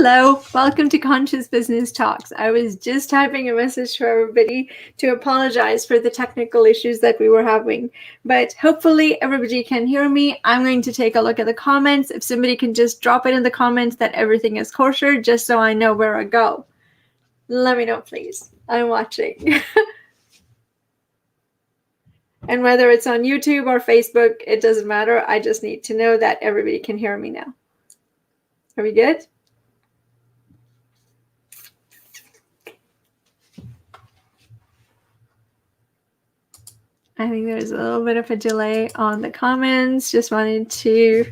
Hello, welcome to Conscious Business Talks. I was just typing a message to everybody to apologize for the technical issues that we were having, but hopefully everybody can hear me. I'm going to take a look at the comments. If somebody can just drop it in the comments that everything is kosher, just so I know where I go. Let me know, please. I'm watching. And whether it's on YouTube or Facebook, it doesn't matter. I just need to know that everybody can hear me now. Are we good? I think there's a little bit of a delay on the comments. Just wanted to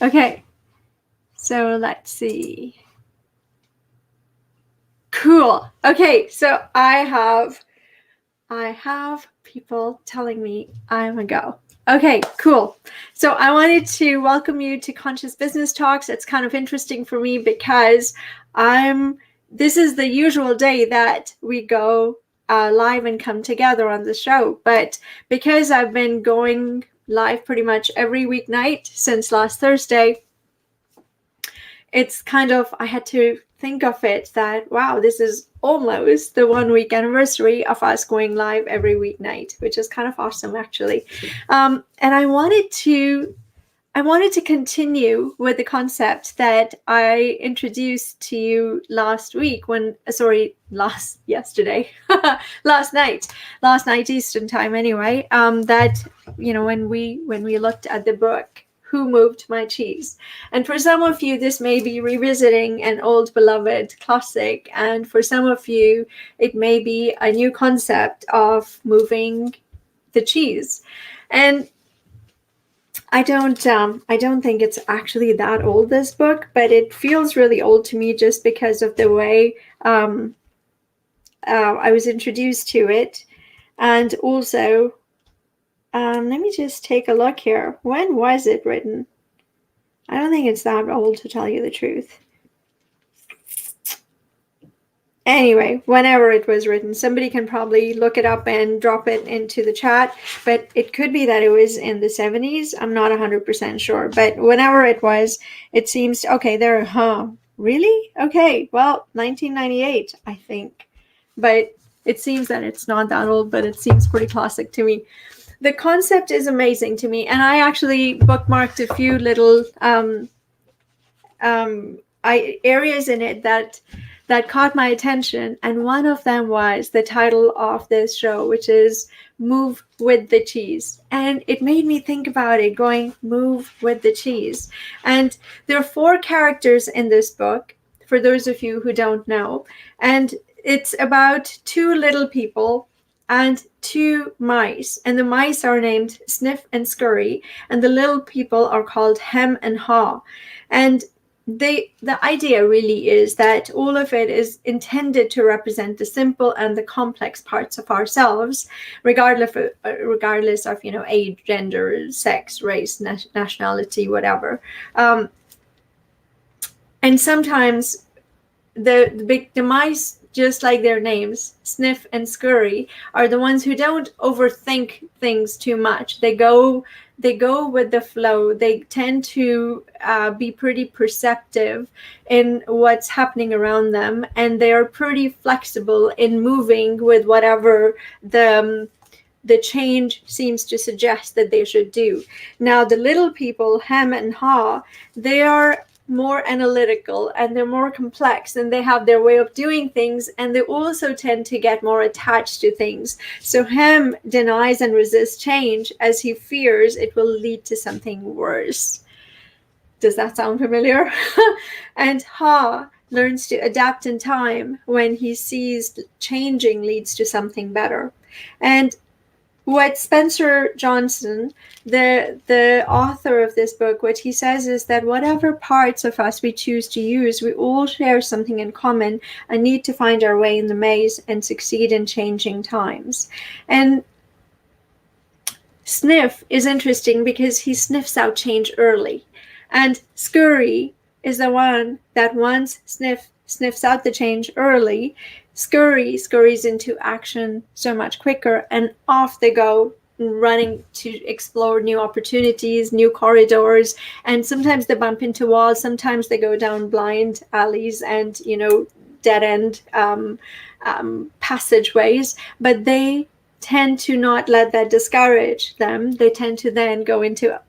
okay, so let's see. Cool. Okay, so I have people telling me I'm a go. Okay, cool. So I wanted to welcome you to Conscious Business Talks. It's kind of interesting for me because this is the usual day that we go live and come together on the show. But because I've been going live pretty much every weeknight since last Thursday, it's kind of, I had to think of it that, wow, this is almost the 1 week anniversary of us going live every weeknight, which is kind of awesome, actually. And I wanted to continue with the concept that I introduced to you last night Eastern time anyway. That, you know, when we looked at the book, Who Moved My Cheese? And for some of you, this may be revisiting an old beloved classic. And for some of you, it may be a new concept of moving the cheese. And I don't think it's actually that old, this book, but it feels really old to me just because of the way I was introduced to it. And also, let me just take a look here. When was it written? I don't think it's that old, to tell you the truth. Anyway, whenever it was written, somebody can probably look it up and drop it into the chat, but it could be that it was in the 70s. I'm not 100% sure, but whenever it was, it seems, okay, really? Okay, well, 1998, I think, but it seems that it's not that old, but it seems pretty classic to me. The concept is amazing to me, and I actually bookmarked a few little areas in it that caught my attention, and one of them was the title of this show, which is Move with the Cheese. And it made me think about it, going, move with the cheese. And there are 4 characters in this book, for those of you who don't know, and it's about 2 little people and 2 mice, and the mice are named Sniff and Scurry, and the little people are called Hem and Haw. And the idea really is that all of it is intended to represent the simple and the complex parts of ourselves, regardless of you know, age, gender, sex, race, nationality, whatever. And sometimes the mice, just like their names, Sniff and Scurry, are the ones who don't overthink things too much. They go with the flow. They tend to be pretty perceptive in what's happening around them, and they are pretty flexible in moving with whatever the change seems to suggest that they should do. Now, the little people, Hem and Haw, they are more analytical and they're more complex, and they have their way of doing things, and they also tend to get more attached to things. So Hem denies and resists change as he fears it will lead to something worse. Does that sound familiar? And Haw learns to adapt in time when he sees changing leads to something better. And what Spencer Johnson, the author of this book, what he says is that whatever parts of us we choose to use, we all share something in common and need to find our way in the maze and succeed in changing times. And Sniff is interesting because he sniffs out change early. And Scurry is the one that once Sniff sniffs out the change early, scurries into action so much quicker, and off they go, running to explore new opportunities, new corridors. And sometimes they bump into walls, sometimes they go down blind alleys and, dead end passageways, but they tend to not let that discourage them. They tend to then go into,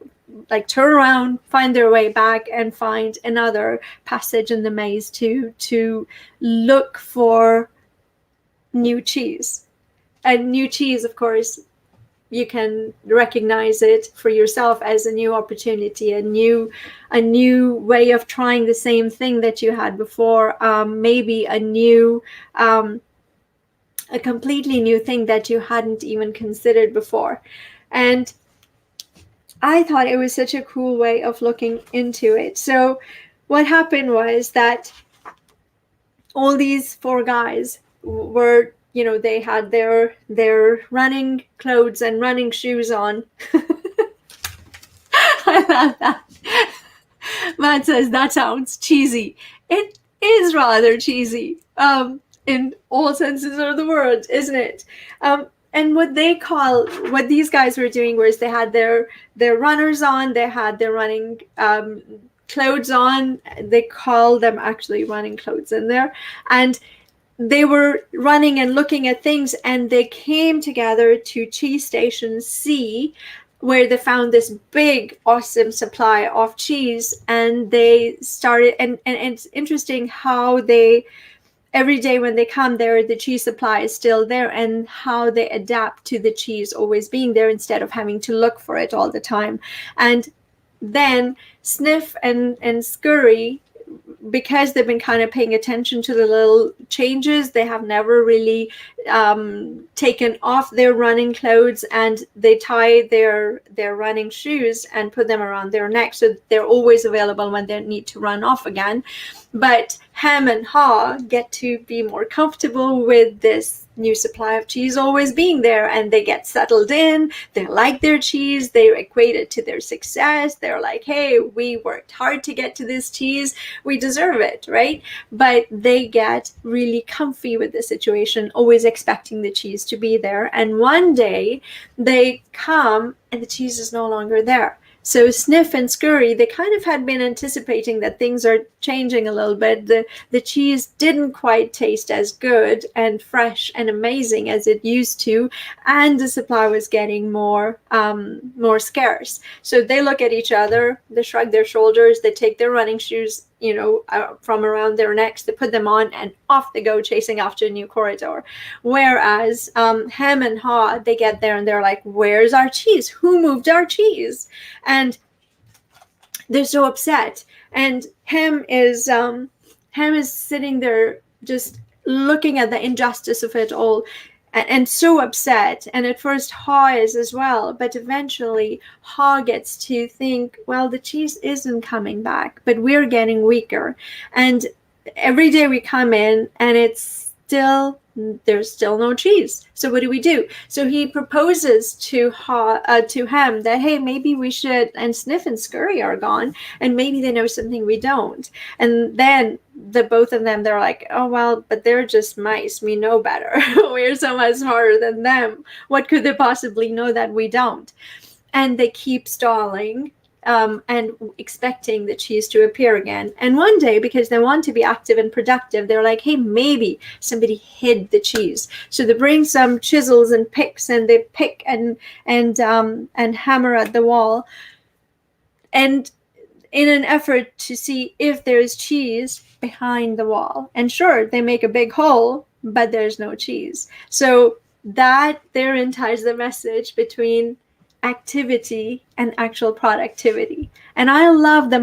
like, turn around, find their way back, and find another passage in the maze to look for new cheese. And new cheese, of course, you can recognize it for yourself as a new opportunity, a new way of trying the same thing that you had before, maybe a completely new thing that you hadn't even considered before. And I thought it was such a cool way of looking into it. So what happened was that all these four guys were, they had their running clothes and running shoes on. I love that. Matt says that sounds cheesy. It is rather cheesy, in all senses of the word, isn't it? And what these guys were doing was they had their runners on, they had their running clothes on. They call them actually running clothes in there, and they were running and looking at things, and they came together to Cheese Station C, where they found this big, awesome supply of cheese. And they started, and it's interesting how every day when they come there, the cheese supply is still there, and how they adapt to the cheese always being there instead of having to look for it all the time. And then Sniff and Scurry, because they've been kind of paying attention to the little changes, they have never really taken off their running clothes, and they tie their running shoes and put them around their neck, so they're always available when they need to run off again. But Hem and Haw get to be more comfortable with this new supply of cheese always being there, and they get settled in. They like their cheese, they equate it to their success. They're like, hey, we worked hard to get to this cheese, we deserve it, right? But they get really comfy with the situation, always expecting the cheese to be there. And one day they come and the cheese is no longer there. So Sniff and Scurry, they kind of had been anticipating that things are changing a little bit. The cheese didn't quite taste as good and fresh and amazing as it used to, and the supply was getting more scarce. So they look at each other, they shrug their shoulders, they take their running shoes, from around their necks, they put them on, and off they go chasing after a new corridor. Whereas Hem and Haw, they get there and they're like, where's our cheese? Who moved our cheese? And they're so upset. And Hem is sitting there just looking at the injustice of it all, and so upset. And at first Haw is as well, but eventually Haw gets to think, well, the cheese isn't coming back, but we're getting weaker. And every day we come in and there's still no cheese. So what do? So he proposes to Hem that, hey, maybe we should, and Sniff and Scurry are gone, and maybe they know something we don't. And then the both of them, they're like, oh, well, but they're just mice. We know better. We're so much smarter than them. What could they possibly know that we don't? And they keep stalling, and expecting the cheese to appear again. And one day, because they want to be active and productive, they're like, hey, maybe somebody hid the cheese. So they bring some chisels and picks, and they pick and hammer at the wall, and in an effort to see if there's cheese behind the wall. And sure, they make a big hole, but there's no cheese. So that therein ties the message between activity and actual productivity. And I love the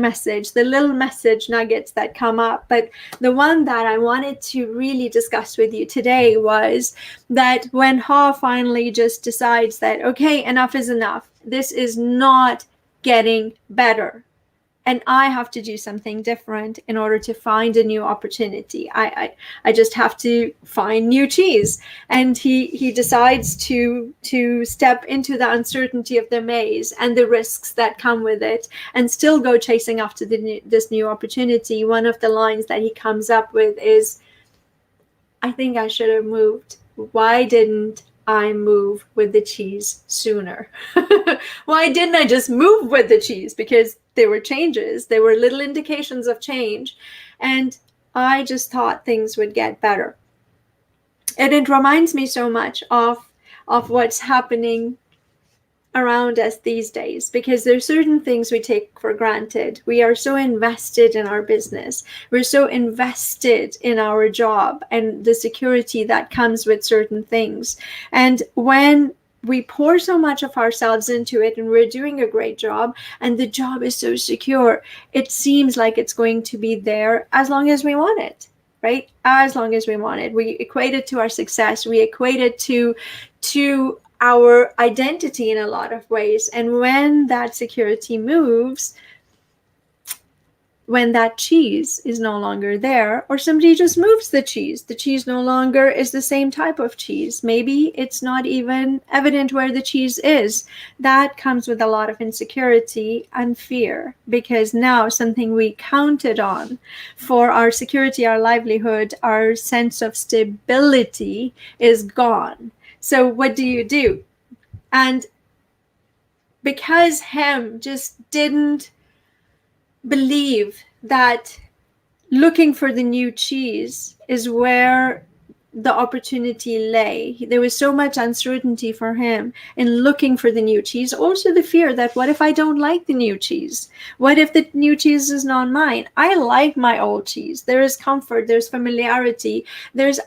little message nuggets that come up. But the one that I wanted to really discuss with you today was that when Haw finally just decides that, okay, enough is enough. This is not getting better. and I have to do something different in order to find a new opportunity. I just have to find new cheese. And he decides to step into the uncertainty of the maze and the risks that come with it, and still go chasing after this new opportunity. One of the lines that he comes up with is, "I think I should have moved. Why didn't I move with the cheese sooner?" Why didn't I just move with the cheese? Because there were changes, there were little indications of change, and I just thought things would get better. And it reminds me so much of what's happening around us these days, because there's certain things we take for granted. We are so invested in our business, we're so invested in our job and the security that comes with certain things. And when we pour so much of ourselves into it and we're doing a great job and the job is so secure, it seems like it's going to be there as long as we want it, right? As long as we want it. We equate it to our success. We equate it to our identity in a lot of ways. And when that security moves, when that cheese is no longer there, or somebody just moves the cheese no longer is the same type of cheese. Maybe it's not even evident where the cheese is. That comes with a lot of insecurity and fear, because now something we counted on for our security, our livelihood, our sense of stability is gone. So what do? And because him just didn't believe that looking for the new cheese is where the opportunity lay. There was so much uncertainty for him in looking for the new cheese. Also the fear that, what if I don't like the new cheese? What if the new cheese is not mine? I like my old cheese. There is comfort, there's familiarity,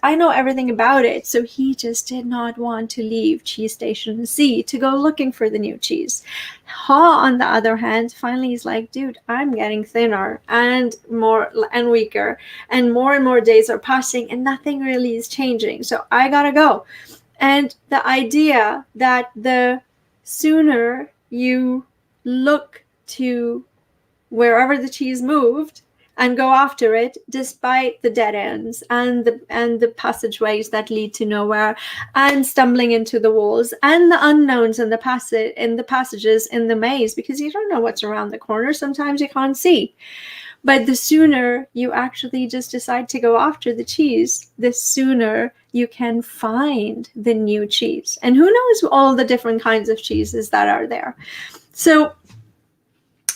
I know everything about it. So he just did not want to leave Cheese Station C to go looking for the new cheese. Ha, on the other hand, finally he's like, dude, I'm getting thinner and more and weaker, and more days are passing and nothing really is changing. So I gotta go. And the idea that the sooner you look to wherever the cheese moved and go after it, despite the dead ends and the passageways that lead to nowhere, and stumbling into the walls and the unknowns and the passages in the maze, because you don't know what's around the corner. Sometimes you can't see. But the sooner you actually just decide to go after the cheese, the sooner you can find the new cheese. And who knows all the different kinds of cheeses that are there. So,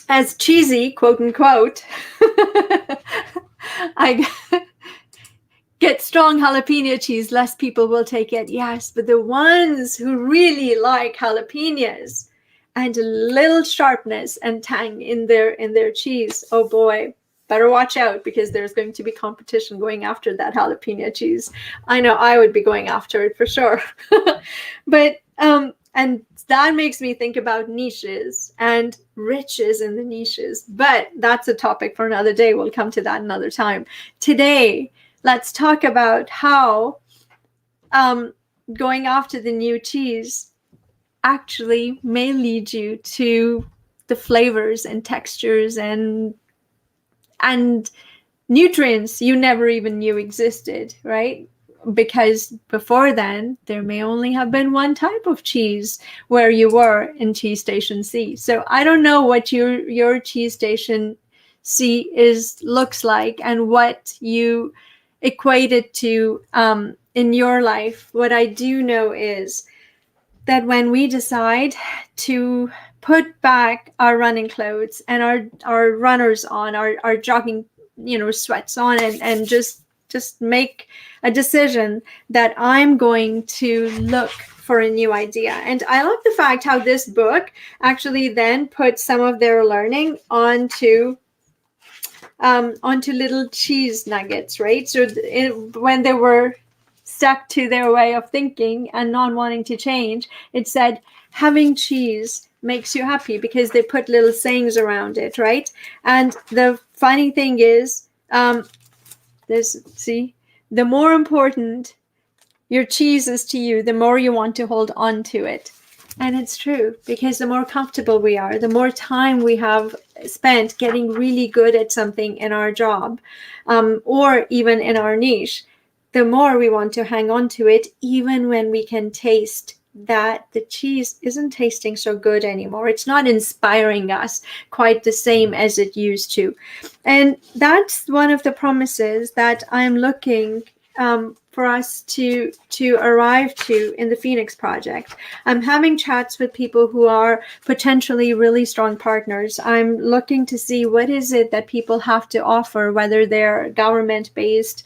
as cheesy, quote unquote, I get strong jalapeno cheese, less people will take it. Yes, but the ones who really like jalapenos and a little sharpness and tang in their cheese, oh boy, better watch out, because there's going to be competition going after that jalapeno cheese. I know I would be going after it for sure. But and that makes me think about niches and riches in the niches. But that's a topic for another day. We'll come to that another time. Today, let's talk about how going after the new cheese actually may lead you to the flavors and textures and nutrients you never even knew existed, right? Because before then, there may only have been one type of cheese where you were in Cheese Station C. So I don't know what your Cheese Station C looks like and what you equate it to in your life. What I do know is that when we decide to put back our running clothes and our runners on, our jogging, sweats on, and just make a decision that I'm going to look for a new idea. And I love the fact how this book actually then put some of their learning onto little cheese nuggets, right? So when they were stuck to their way of thinking and not wanting to change, it said having cheese makes you happy, because they put little sayings around it, right? And the funny thing is, the more important your cheese is to you, the more you want to hold on to it. And it's true, because the more comfortable we are, the more time we have spent getting really good at something in our job, or even in our niche, the more we want to hang on to it, even when we can taste that the cheese isn't tasting so good anymore. It's not inspiring us quite the same as it used to. And that's one of the promises that I'm looking for us to arrive to in the Phoenix Project. I'm having chats with people who are potentially really strong partners. I'm looking to see what is it that people have to offer, whether they're government-based,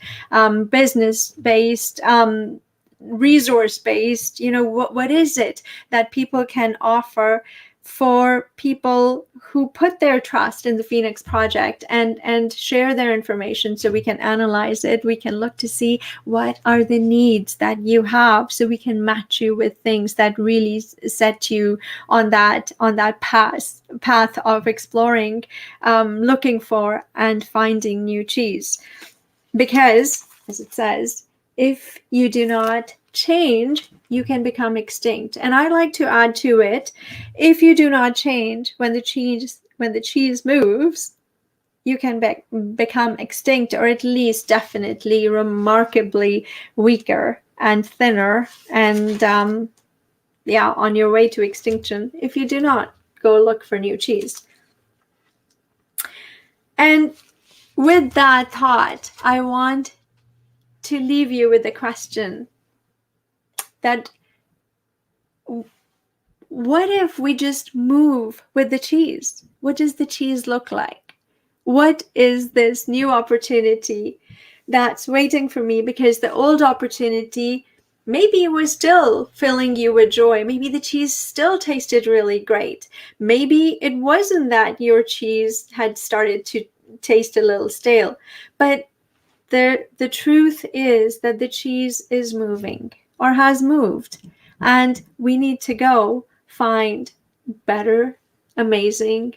business-based, resource-based. What is it that people can offer for people who put their trust in the Phoenix Project and share their information, so we can analyze it. We can look to see what are the needs that you have, so we can match you with things that really set you on that path of exploring, looking for and finding new cheese. Because, as it says, if you do not change, you can become extinct. And I like to add to it, if you do not change when the cheese moves, you can become extinct, or at least definitely remarkably weaker and thinner, and on your way to extinction if you do not go look for new cheese. And with that thought, I want to leave you with the question that, what if we just move with the cheese? What does the cheese look like? What is this new opportunity that's waiting for me? Because the old opportunity, maybe it was still filling you with joy. Maybe the cheese still tasted really great. Maybe it wasn't that your cheese had started to taste a little stale. But the truth is that the cheese is moving, or has moved, and we need to go find better, amazing,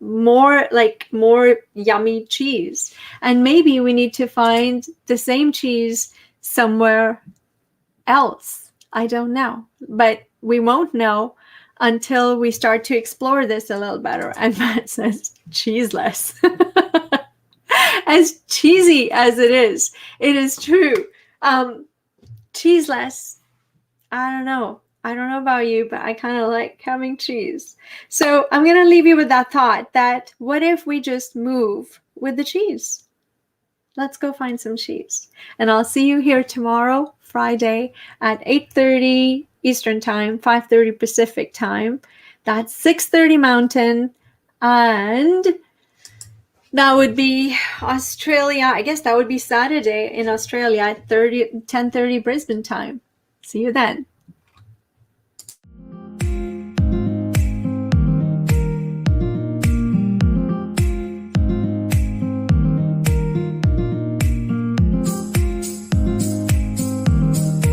more yummy cheese. And maybe we need to find the same cheese somewhere else. I don't know, but we won't know until we start to explore this a little better. And Matt says cheeseless. As cheesy as it is true. Cheeseless, I don't know about you, but I kind of like having cheese. So I'm going to leave you with that thought, that what if we just move with the cheese? Let's go find some cheese. And I'll see you here tomorrow, Friday, at 8:30 Eastern Time, 5:30 Pacific Time. That's 6:30 Mountain, and that would be Australia. I guess that would be Saturday in Australia at 10:30 Brisbane time. See you then.